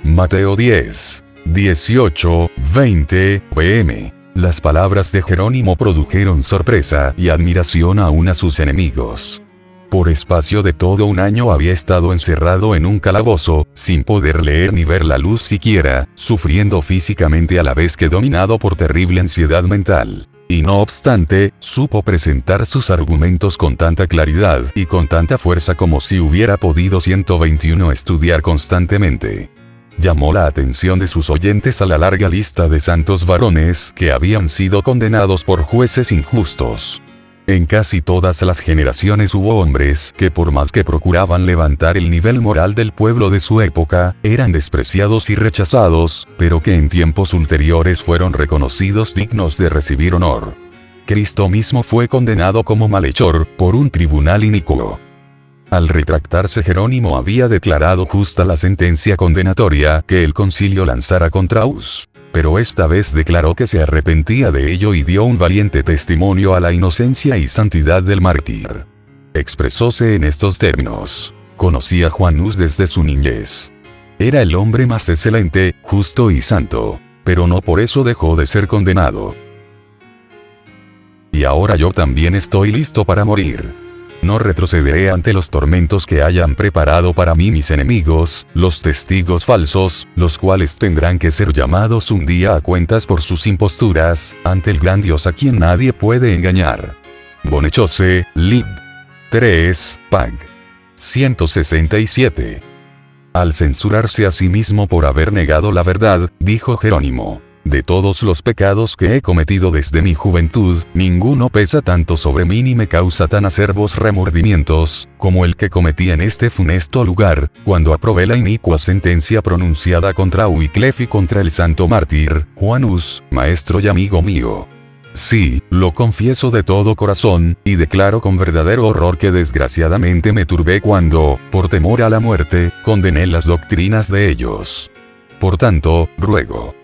Mateo 10, 18, 20, pm. Las palabras de Jerónimo produjeron sorpresa y admiración aún a sus enemigos. Por espacio de todo un año había estado encerrado en un calabozo, sin poder leer ni ver la luz siquiera, sufriendo físicamente a la vez que dominado por terrible ansiedad mental. Y no obstante, supo presentar sus argumentos con tanta claridad y con tanta fuerza como si hubiera podido 121 estudiar constantemente. Llamó la atención de sus oyentes a la larga lista de santos varones que habían sido condenados por jueces injustos. En casi todas las generaciones hubo hombres que por más que procuraban levantar el nivel moral del pueblo de su época, eran despreciados y rechazados, pero que en tiempos ulteriores fueron reconocidos dignos de recibir honor. Cristo mismo fue condenado como malhechor por un tribunal inicuo. Al retractarse, Jerónimo había declarado justa la sentencia condenatoria que el concilio lanzara contra Hus. Pero esta vez declaró que se arrepentía de ello y dio un valiente testimonio a la inocencia y santidad del mártir. Expresóse en estos términos: conocí a Juan Hus desde su niñez. Era el hombre más excelente, justo y santo, pero no por eso dejó de ser condenado. Y ahora yo también estoy listo para morir. No retrocederé ante los tormentos que hayan preparado para mí mis enemigos, los testigos falsos, los cuales tendrán que ser llamados un día a cuentas por sus imposturas, ante el gran Dios a quien nadie puede engañar. Bonechose, Lib. 3, Pag. 167. Al censurarse a sí mismo por haber negado la verdad, dijo Jerónimo: de todos los pecados que he cometido desde mi juventud, ninguno pesa tanto sobre mí ni me causa tan acerbos remordimientos, como el que cometí en este funesto lugar, cuando aprobé la inicua sentencia pronunciada contra Wyclef y contra el santo mártir, Juan Hus, maestro y amigo mío. Sí, lo confieso de todo corazón, y declaro con verdadero horror que desgraciadamente me turbé cuando, por temor a la muerte, condené las doctrinas de ellos. Por tanto, ruego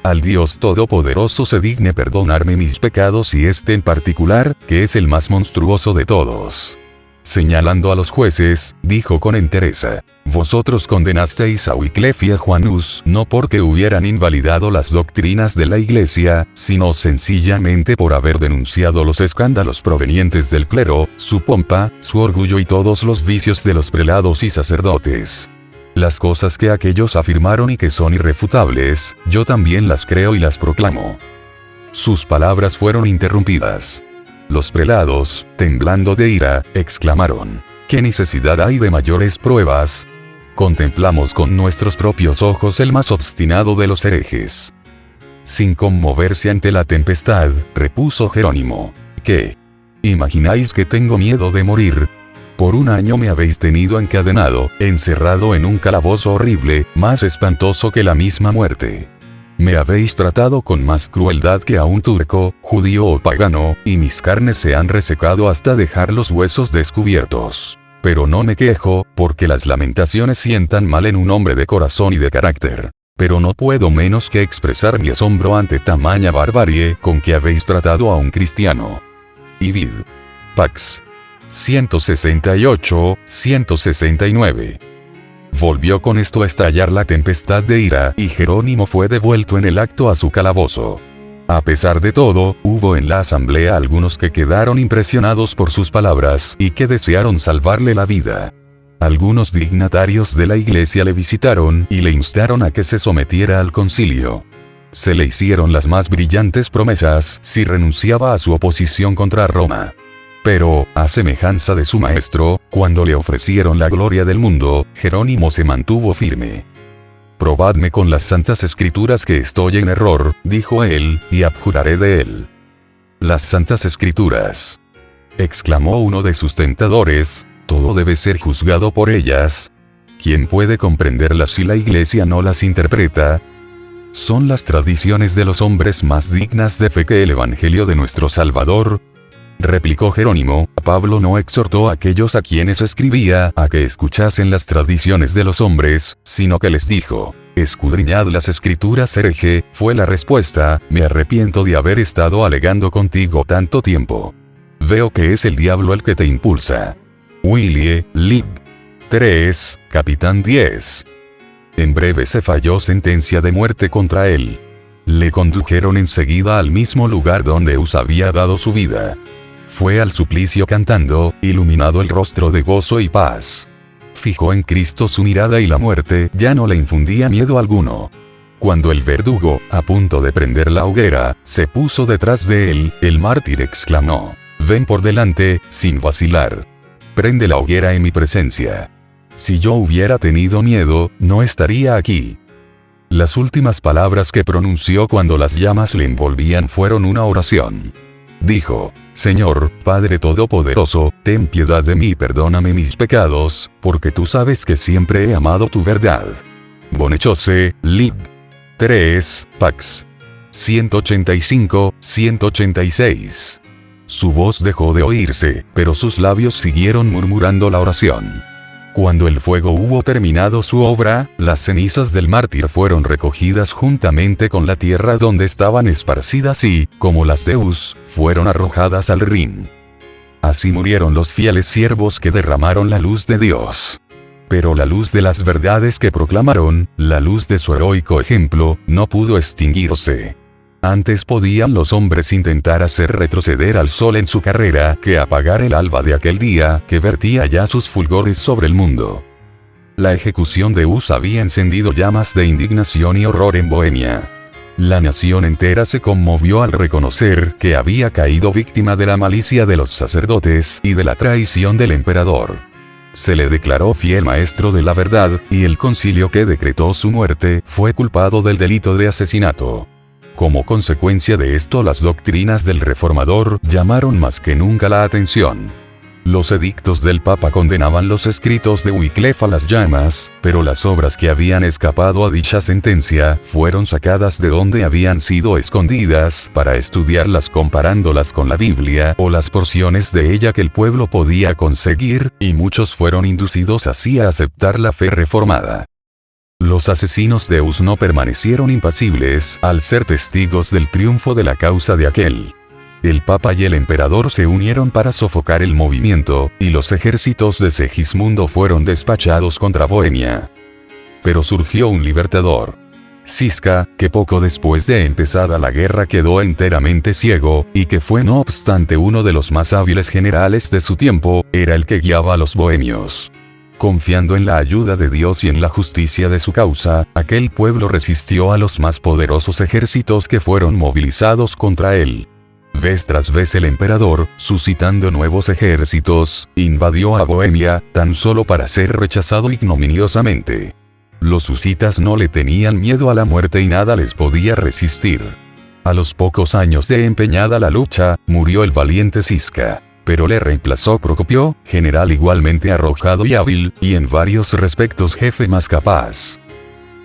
Al Dios Todopoderoso se digne perdonarme mis pecados y este en particular, que es el más monstruoso de todos. Señalando a los jueces, dijo con entereza: vosotros condenasteis a Wycliffe y a Juan Hus no porque hubieran invalidado las doctrinas de la Iglesia, sino sencillamente por haber denunciado los escándalos provenientes del clero, su pompa, su orgullo y todos los vicios de los prelados y sacerdotes. Las cosas que aquellos afirmaron y que son irrefutables, yo también las creo y las proclamo. Sus palabras fueron interrumpidas. Los prelados, temblando de ira, exclamaron: ¿qué necesidad hay de mayores pruebas? Contemplamos con nuestros propios ojos el más obstinado de los herejes. Sin conmoverse ante la tempestad, repuso Jerónimo: ¿qué? ¿Imagináis que tengo miedo de morir? Por un año me habéis tenido encadenado, encerrado en un calabozo horrible, más espantoso que la misma muerte. Me habéis tratado con más crueldad que a un turco, judío o pagano, y mis carnes se han resecado hasta dejar los huesos descubiertos. Pero no me quejo, porque las lamentaciones sientan mal en un hombre de corazón y de carácter. Pero no puedo menos que expresar mi asombro ante tamaña barbarie con que habéis tratado a un cristiano. Id. Pax. 168-169. Volvió con esto a estallar la tempestad de ira y Jerónimo fue devuelto en el acto a su calabozo. A pesar de todo, hubo en la asamblea algunos que quedaron impresionados por sus palabras y que desearon salvarle la vida. Algunos dignatarios de la iglesia le visitaron y le instaron a que se sometiera al concilio. Se le hicieron las más brillantes promesas si renunciaba a su oposición contra Roma. Pero, a semejanza de su maestro, cuando le ofrecieron la gloria del mundo, Jerónimo se mantuvo firme. Probadme con las santas escrituras que estoy en error, dijo él, y abjuraré de él. Las santas escrituras, exclamó uno de sus tentadores, todo debe ser juzgado por ellas. ¿Quién puede comprenderlas si la iglesia no las interpreta? Son las tradiciones de los hombres más dignas de fe que el evangelio de nuestro Salvador, replicó Jerónimo. Pablo no exhortó a aquellos a quienes escribía a que escuchasen las tradiciones de los hombres, sino que les dijo: escudriñad las escrituras, hereje. Fue la respuesta: me arrepiento de haber estado alegando contigo tanto tiempo. Veo que es el diablo el que te impulsa. Willie, Lib. 3, Capitán 10. En breve se falló sentencia de muerte contra él. Le condujeron enseguida al mismo lugar donde Hus había dado su vida. Fue al suplicio cantando, iluminado el rostro de gozo y paz. Fijó en Cristo su mirada y la muerte ya no le infundía miedo alguno. Cuando el verdugo, a punto de prender la hoguera, se puso detrás de él, el mártir exclamó: ven por delante, sin vacilar. Prende la hoguera en mi presencia. Si yo hubiera tenido miedo, no estaría aquí. Las últimas palabras que pronunció cuando las llamas le envolvían fueron una oración. Dijo: Señor, Padre Todopoderoso, ten piedad de mí y perdóname mis pecados, porque tú sabes que siempre he amado tu verdad. Bonechose, Lib. 3, Pax. 185-186. Su voz dejó de oírse, pero sus labios siguieron murmurando la oración. Cuando el fuego hubo terminado su obra, las cenizas del mártir fueron recogidas juntamente con la tierra donde estaban esparcidas y, como las de Hus, fueron arrojadas al Rin. Así murieron los fieles siervos que derramaron la luz de Dios. Pero la luz de las verdades que proclamaron, la luz de su heroico ejemplo, no pudo extinguirse. Antes podían los hombres intentar hacer retroceder al sol en su carrera que apagar el alba de aquel día que vertía ya sus fulgores sobre el mundo. La ejecución de Hus había encendido llamas de indignación y horror en Bohemia. La nación entera se conmovió al reconocer que había caído víctima de la malicia de los sacerdotes y de la traición del emperador. Se le declaró fiel maestro de la verdad, y el concilio que decretó su muerte fue culpado del delito de asesinato. Como consecuencia de esto, las doctrinas del reformador llamaron más que nunca la atención. Los edictos del Papa condenaban los escritos de Wycliffe a las llamas, pero las obras que habían escapado a dicha sentencia fueron sacadas de donde habían sido escondidas para estudiarlas comparándolas con la Biblia o las porciones de ella que el pueblo podía conseguir, y muchos fueron inducidos así a aceptar la fe reformada. Los asesinos de Eus no permanecieron impasibles al ser testigos del triunfo de la causa de aquel. El Papa y el Emperador se unieron para sofocar el movimiento, y los ejércitos de Segismundo fueron despachados contra Bohemia. Pero surgió un libertador. Ziska, que poco después de empezada la guerra quedó enteramente ciego, y que fue no obstante uno de los más hábiles generales de su tiempo, era el que guiaba a los bohemios. Confiando en la ayuda de Dios y en la justicia de su causa, aquel pueblo resistió a los más poderosos ejércitos que fueron movilizados contra él. Vez tras vez el emperador, suscitando nuevos ejércitos, invadió a Bohemia, tan solo para ser rechazado ignominiosamente. Los husitas no le tenían miedo a la muerte y nada les podía resistir. A los pocos años de empeñada la lucha, murió el valiente Ziska. Pero le reemplazó Procopio, general igualmente arrojado y hábil, y en varios respectos jefe más capaz.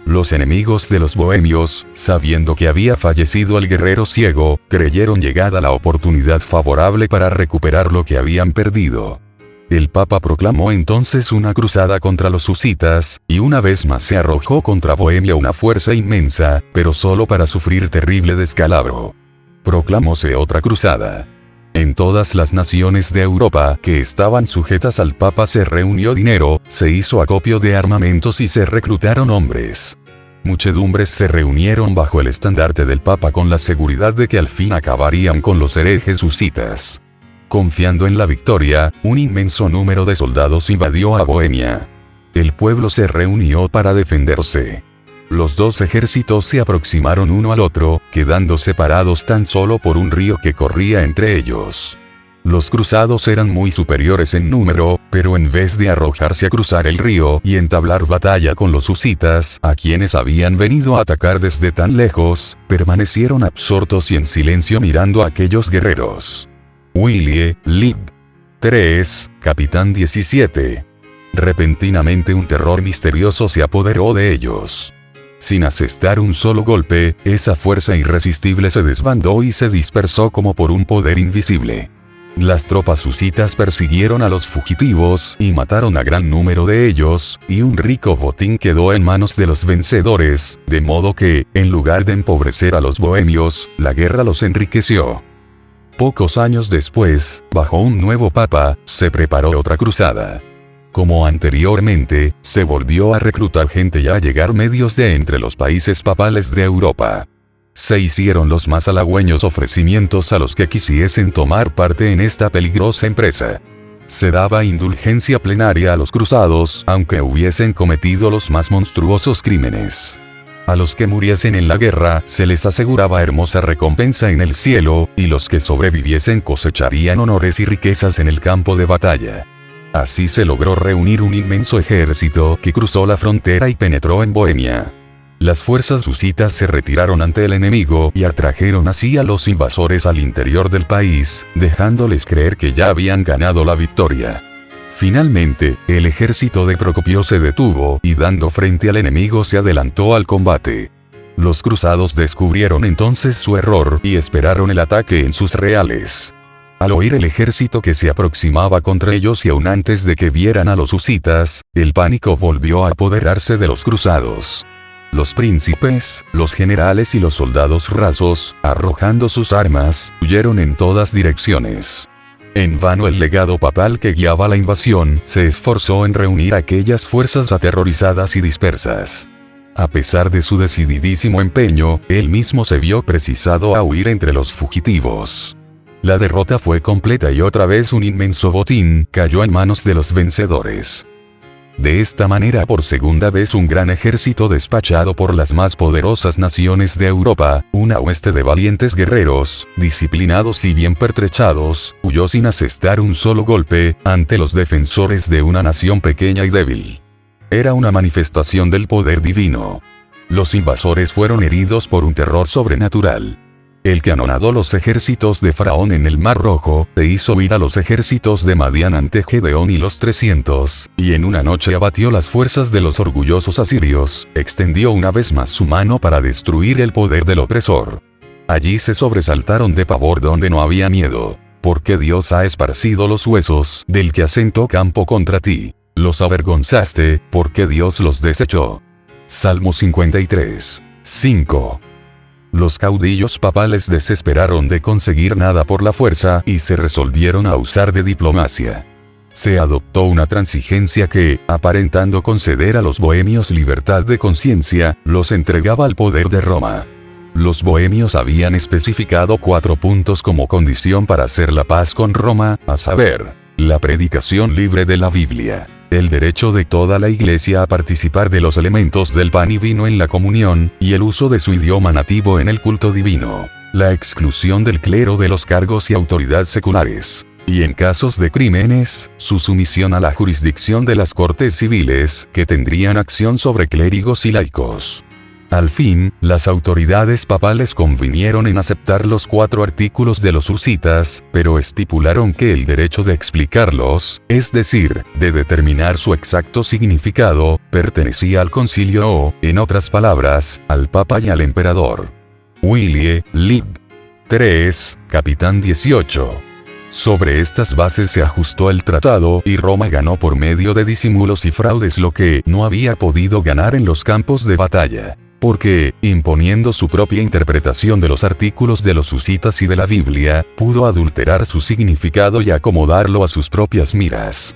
Los enemigos de los bohemios, sabiendo que había fallecido el guerrero ciego, creyeron llegada la oportunidad favorable para recuperar lo que habían perdido. El Papa proclamó entonces una cruzada contra los husitas, y una vez más se arrojó contra Bohemia una fuerza inmensa, pero solo para sufrir terrible descalabro. Proclamóse otra cruzada. En todas las naciones de Europa que estaban sujetas al Papa se reunió dinero, se hizo acopio de armamentos y se reclutaron hombres. Muchedumbres se reunieron bajo el estandarte del Papa con la seguridad de que al fin acabarían con los herejes husitas. Confiando en la victoria, un inmenso número de soldados invadió a Bohemia. El pueblo se reunió para defenderse. Los dos ejércitos se aproximaron uno al otro, quedando separados tan solo por un río que corría entre ellos. Los cruzados eran muy superiores en número, pero en vez de arrojarse a cruzar el río y entablar batalla con los husitas, a quienes habían venido a atacar desde tan lejos, permanecieron absortos y en silencio mirando a aquellos guerreros. Willie, Lib. 3, Capitán 17. Repentinamente un terror misterioso se apoderó de ellos. Sin asestar un solo golpe, esa fuerza irresistible se desbandó y se dispersó como por un poder invisible. Las tropas husitas persiguieron a los fugitivos y mataron a gran número de ellos, y un rico botín quedó en manos de los vencedores, de modo que, en lugar de empobrecer a los bohemios, la guerra los enriqueció. Pocos años después, bajo un nuevo papa, se preparó otra cruzada. Como anteriormente, se volvió a reclutar gente y a llegar medios de entre los países papales de Europa. Se hicieron los más halagüeños ofrecimientos a los que quisiesen tomar parte en esta peligrosa empresa. Se daba indulgencia plenaria a los cruzados, aunque hubiesen cometido los más monstruosos crímenes. A los que muriesen en la guerra, se les aseguraba hermosa recompensa en el cielo, y los que sobreviviesen cosecharían honores y riquezas en el campo de batalla. Así se logró reunir un inmenso ejército que cruzó la frontera y penetró en Bohemia. Las fuerzas husitas se retiraron ante el enemigo y atrajeron así a los invasores al interior del país, dejándoles creer que ya habían ganado la victoria. Finalmente, el ejército de Procopio se detuvo y dando frente al enemigo se adelantó al combate. Los cruzados descubrieron entonces su error y esperaron el ataque en sus reales. Al oír el ejército que se aproximaba contra ellos y aún antes de que vieran a los husitas, el pánico volvió a apoderarse de los cruzados. Los príncipes, los generales y los soldados rasos, arrojando sus armas, huyeron en todas direcciones. En vano el legado papal que guiaba la invasión se esforzó en reunir aquellas fuerzas aterrorizadas y dispersas. A pesar de su decididísimo empeño, él mismo se vio precisado a huir entre los fugitivos. La derrota fue completa y otra vez un inmenso botín cayó en manos de los vencedores. De esta manera por segunda vez un gran ejército despachado por las más poderosas naciones de Europa, una hueste de valientes guerreros, disciplinados y bien pertrechados, huyó sin asestar un solo golpe, ante los defensores de una nación pequeña y débil. Era una manifestación del poder divino. Los invasores fueron heridos por un terror sobrenatural. El que anonadó los ejércitos de Faraón en el Mar Rojo, e hizo huir a los ejércitos de Madián ante Gedeón y los 300, y en una noche abatió las fuerzas de los orgullosos asirios, extendió una vez más su mano para destruir el poder del opresor. Allí se sobresaltaron de pavor donde no había miedo, porque Dios ha esparcido los huesos del que asentó campo contra ti. Los avergonzaste, porque Dios los desechó. Salmo 53. 5. Los caudillos papales desesperaron de conseguir nada por la fuerza y se resolvieron a usar de diplomacia. Se adoptó una transigencia que, aparentando conceder a los bohemios libertad de conciencia, los entregaba al poder de Roma. Los bohemios habían especificado 4 puntos como condición para hacer la paz con Roma, a saber, la predicación libre de la Biblia, el derecho de toda la iglesia a participar de los elementos del pan y vino en la comunión, y el uso de su idioma nativo en el culto divino, la exclusión del clero de los cargos y autoridad seculares, y en casos de crímenes, su sumisión a la jurisdicción de las cortes civiles, que tendrían acción sobre clérigos y laicos. Al fin, las autoridades papales convinieron en aceptar los 4 artículos de los husitas, pero estipularon que el derecho de explicarlos, es decir, de determinar su exacto significado, pertenecía al concilio o, en otras palabras, al papa y al emperador. Willie, Lib. 3, Capitán 18. Sobre estas bases se ajustó el tratado y Roma ganó por medio de disimulos y fraudes lo que no había podido ganar en los campos de batalla. Porque, imponiendo su propia interpretación de los artículos de los husitas y de la Biblia, pudo adulterar su significado y acomodarlo a sus propias miras.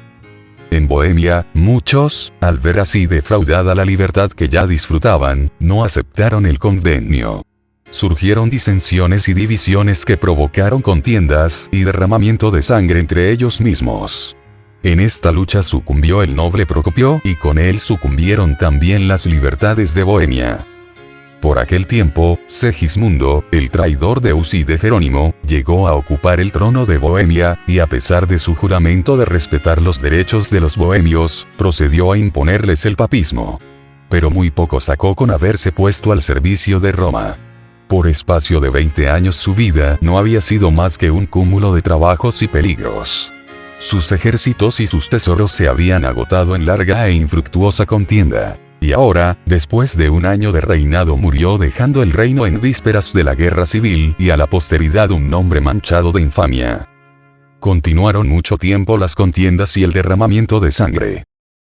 En Bohemia, muchos, al ver así defraudada la libertad que ya disfrutaban, no aceptaron el convenio. Surgieron disensiones y divisiones que provocaron contiendas y derramamiento de sangre entre ellos mismos. En esta lucha sucumbió el noble Procopio y con él sucumbieron también las libertades de Bohemia. Por aquel tiempo, Segismundo, el traidor de Huss y de Jerónimo, llegó a ocupar el trono de Bohemia, y a pesar de su juramento de respetar los derechos de los bohemios, procedió a imponerles el papismo. Pero muy poco sacó con haberse puesto al servicio de Roma. Por espacio de 20 años su vida no había sido más que un cúmulo de trabajos y peligros. Sus ejércitos y sus tesoros se habían agotado en larga e infructuosa contienda. Y ahora, después de un año de reinado murió dejando el reino en vísperas de la guerra civil y a la posteridad un nombre manchado de infamia. Continuaron mucho tiempo las contiendas y el derramamiento de sangre.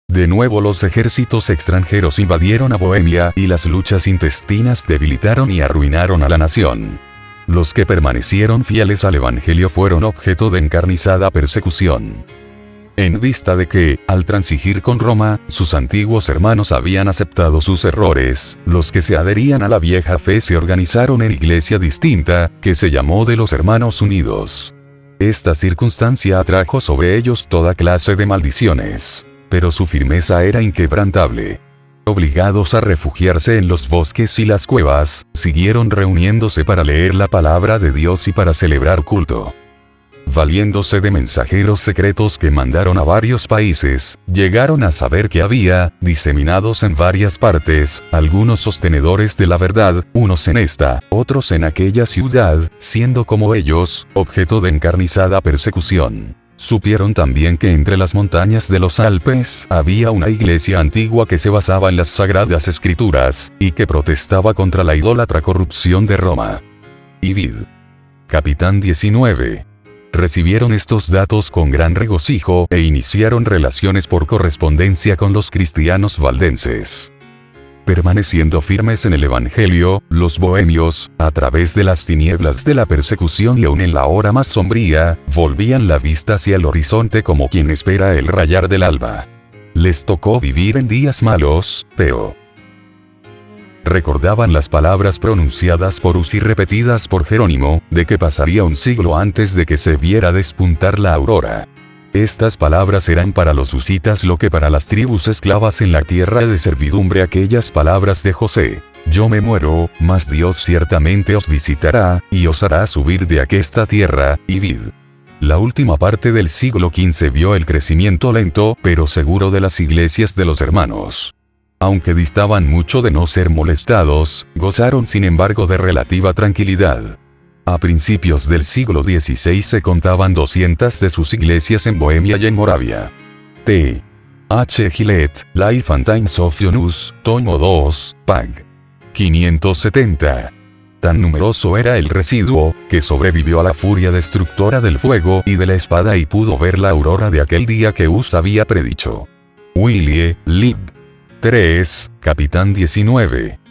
De nuevo los ejércitos extranjeros invadieron a Bohemia y las luchas intestinas debilitaron y arruinaron a la nación. Los que permanecieron fieles al Evangelio fueron objeto de encarnizada persecución. En vista de que, al transigir con Roma, sus antiguos hermanos habían aceptado sus errores, los que se adherían a la vieja fe se organizaron en iglesia distinta, que se llamó de los Hermanos Unidos. Esta circunstancia atrajo sobre ellos toda clase de maldiciones, pero su firmeza era inquebrantable. Obligados a refugiarse en los bosques y las cuevas, siguieron reuniéndose para leer la palabra de Dios y para celebrar culto. Valiéndose de mensajeros secretos que mandaron a varios países, llegaron a saber que había, diseminados en varias partes, algunos sostenedores de la verdad, unos en esta, otros en aquella ciudad, siendo como ellos, objeto de encarnizada persecución. Supieron también que entre las montañas de los Alpes había una iglesia antigua que se basaba en las sagradas escrituras, y que protestaba contra la idólatra corrupción de Roma. Vid. Capitán 19. Recibieron estos datos con gran regocijo e iniciaron relaciones por correspondencia con los cristianos valdenses. Permaneciendo firmes en el Evangelio, los bohemios, a través de las tinieblas de la persecución y aún en la hora más sombría, volvían la vista hacia el horizonte como quien espera el rayar del alba. Les tocó vivir en días malos, pero recordaban las palabras pronunciadas por Huss y repetidas por Jerónimo, de que pasaría un siglo antes de que se viera despuntar la aurora. Estas palabras eran para los husitas lo que para las tribus esclavas en la tierra de servidumbre aquellas palabras de José: yo me muero, mas Dios ciertamente os visitará, y os hará subir de aquesta tierra, y vid. La última parte del siglo XV vio el crecimiento lento pero seguro de las iglesias de los hermanos. Aunque distaban mucho de no ser molestados, gozaron sin embargo de relativa tranquilidad. A principios del siglo XVI se contaban 200 de sus iglesias en Bohemia y en Moravia. T. H. Gillett, Life and Times of Yunus, tomo 2, pag. 570. Tan numeroso era el residuo, que sobrevivió a la furia destructora del fuego y de la espada y pudo ver la aurora de aquel día que Huss había predicho. Willie, Lib. 3. Capitán 19.